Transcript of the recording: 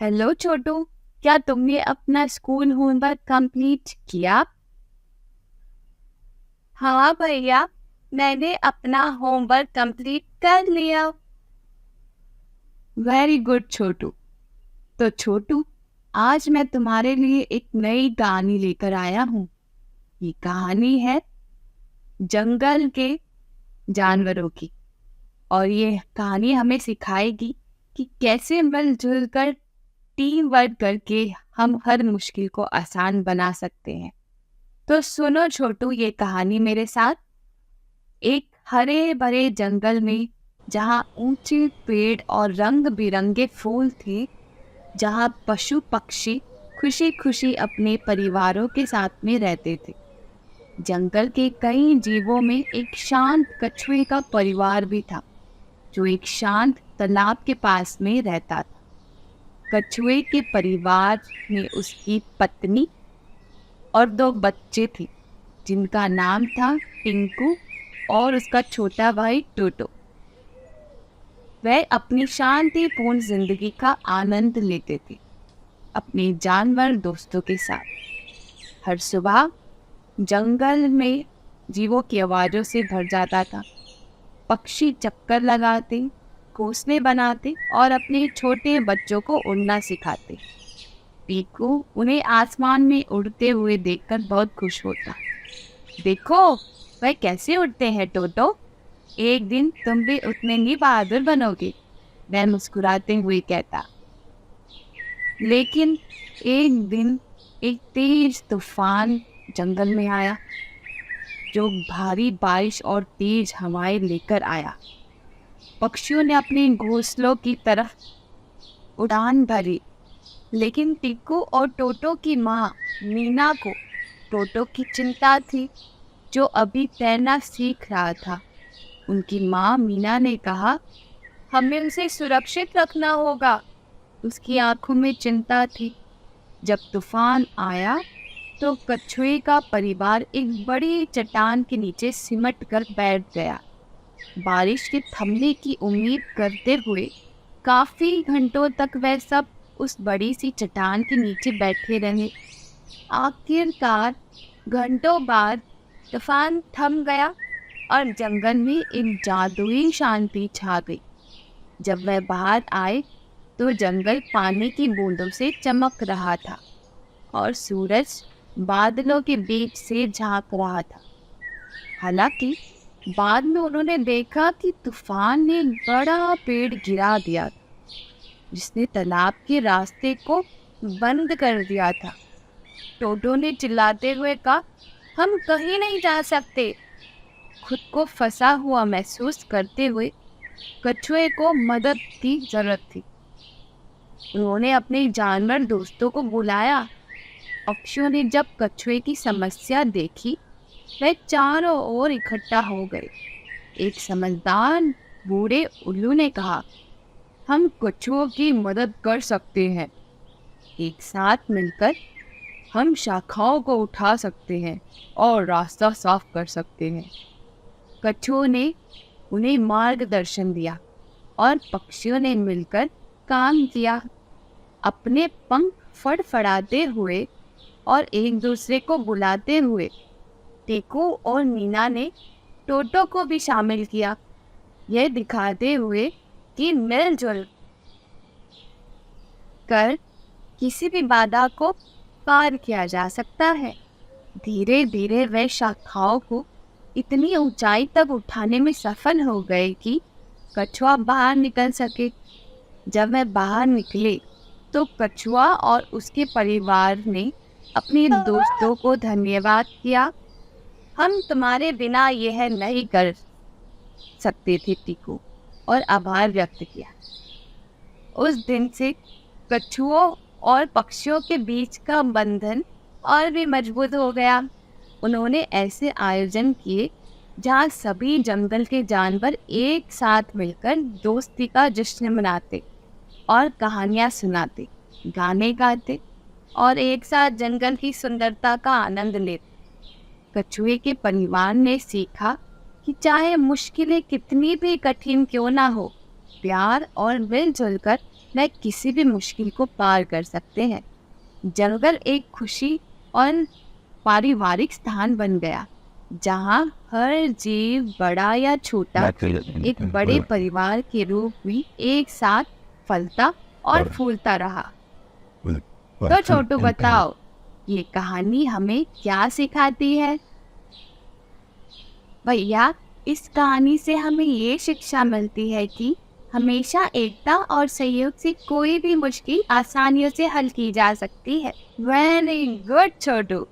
Hello छोटू, क्या तुमने अपना स्कूल होमवर्क कंप्लीट किया? हाँ भैया, मैंने अपना होमवर्क कंप्लीट कर लिया। वेरी गुड छोटू। तो छोटू, आज मैं तुम्हारे लिए एक नई कहानी लेकर आया हूँ। ये कहानी है जंगल के जानवरों की। और ये कहानी हमें सिखाएगी कि कैसे मिलजुल कर टीम वर्क करके हम हर मुश्किल को आसान बना सकते हैं। तो सुनो छोटू, ये कहानी मेरे साथ। एक हरे भरे जंगल में, जहाँ ऊंचे पेड़ और रंग बिरंगे फूल थे, जहाँ पशु पक्षी खुशी खुशी अपने परिवारों के साथ में रहते थे। जंगल के कई जीवों में एक शांत कछुए का परिवार भी था, जो एक शांत तालाब के पास में रहता था। कछुए के परिवार में उसकी पत्नी और दो बच्चे थे, जिनका नाम था टिंकू और उसका छोटा भाई टोटो। वह अपनी शांतिपूर्ण जिंदगी का आनंद लेते थे, अपने जानवर दोस्तों के साथ। हर सुबह जंगल में जीवों की आवाज़ों से भर जाता था। पक्षी चक्कर लगाते, घोंसले बनाते और अपने छोटे बच्चों को उड़ना सिखाते। टीकू उन्हें आसमान में उड़ते हुए देखकर बहुत खुश होता। देखो, वह कैसे उड़ते हैं टोटो, एक दिन तुम भी उतने ही बहादुर बनोगे, वह मुस्कुराते हुए कहता। लेकिन एक दिन एक तेज तूफान जंगल में आया, जो भारी बारिश और तेज हवाएं लेकर आया। पक्षियों ने अपने घोंसलों की तरफ उड़ान भरी, लेकिन टिक्कू और टोटो की माँ मीना को टोटो की चिंता थी, जो अभी तैरना सीख रहा था। उनकी माँ मीना ने कहा, हमें उसे सुरक्षित रखना होगा। उसकी आंखों में चिंता थी। जब तूफान आया तो कछुए का परिवार एक बड़ी चट्टान के नीचे सिमट कर बैठ गया, बारिश के थमने की उम्मीद करते हुए। काफी घंटों तक वह सब उस बड़ी सी चट्टान के नीचे बैठे रहे। आखिरकार घंटों बाद तूफान थम गया और जंगल में एक जादुई शांति छा गई। जब वह बाहर आए तो जंगल पानी की बूंदों से चमक रहा था और सूरज बादलों के बीच से झांक रहा था। हालांकि बाद में उन्होंने देखा कि तूफान ने एक बड़ा पेड़ गिरा दिया था, जिसने तालाब के रास्ते को बंद कर दिया था। टोटो ने चिल्लाते हुए कहा, हम कहीं नहीं जा सकते। खुद को फंसा हुआ महसूस करते हुए कछुए को मदद की जरूरत थी। उन्होंने अपने जानवर दोस्तों को बुलाया। पक्षियों ने जब कछुए की समस्या देखी, वे चारों ओर इकट्ठा हो गए। एक समझदार बूढ़े उल्लू ने कहा, हम कछुओं की मदद कर सकते हैं। एक साथ मिलकर हम शाखाओं को उठा सकते हैं और रास्ता साफ कर सकते हैं। कछुओं ने उन्हें मार्गदर्शन दिया और पक्षियों ने मिलकर काम किया, अपने पंख फड़फड़ाते हुए और एक दूसरे को बुलाते हुए। टीकू और मीना ने टोटो को भी शामिल किया, यह दिखाते हुए कि मिलजुल कर किसी भी बाधा को पार किया जा सकता है। धीरे धीरे वे शाखाओं को इतनी ऊंचाई तक उठाने में सफल हो गए कि कछुआ बाहर निकल सके। जब वे बाहर निकले तो कछुआ और उसके परिवार ने अपने दोस्तों को धन्यवाद किया। हम तुम्हारे बिना यह नहीं कर सकते थे टीकू, और आभार व्यक्त किया। उस दिन से कछुओं और पक्षियों के बीच का बंधन और भी मजबूत हो गया। उन्होंने ऐसे आयोजन किए जहाँ सभी जंगल के जानवर एक साथ मिलकर दोस्ती का जश्न मनाते और कहानियाँ सुनाते, गाने गाते और एक साथ जंगल की सुंदरता का आनंद लेते। कछुए के परिवार ने सीखा कि चाहे मुश्किलें कितनी भी कठिन क्यों ना हो, प्यार और मिलजुल कर वह किसी भी मुश्किल को पार कर सकते हैं। जंगल एक खुशी और पारिवारिक स्थान बन गया, जहाँ हर जीव, बड़ा या छोटा, एक बड़े परिवार के रूप में एक साथ फलता और फूलता रहा। तो छोटू बताओ, ये कहानी हमें क्या सिखाती है? भैया, इस कहानी से हमें ये शिक्षा मिलती है कि हमेशा एकता और सहयोग से कोई भी मुश्किल आसानियों से हल की जा सकती है। वेरी गुड छोटू।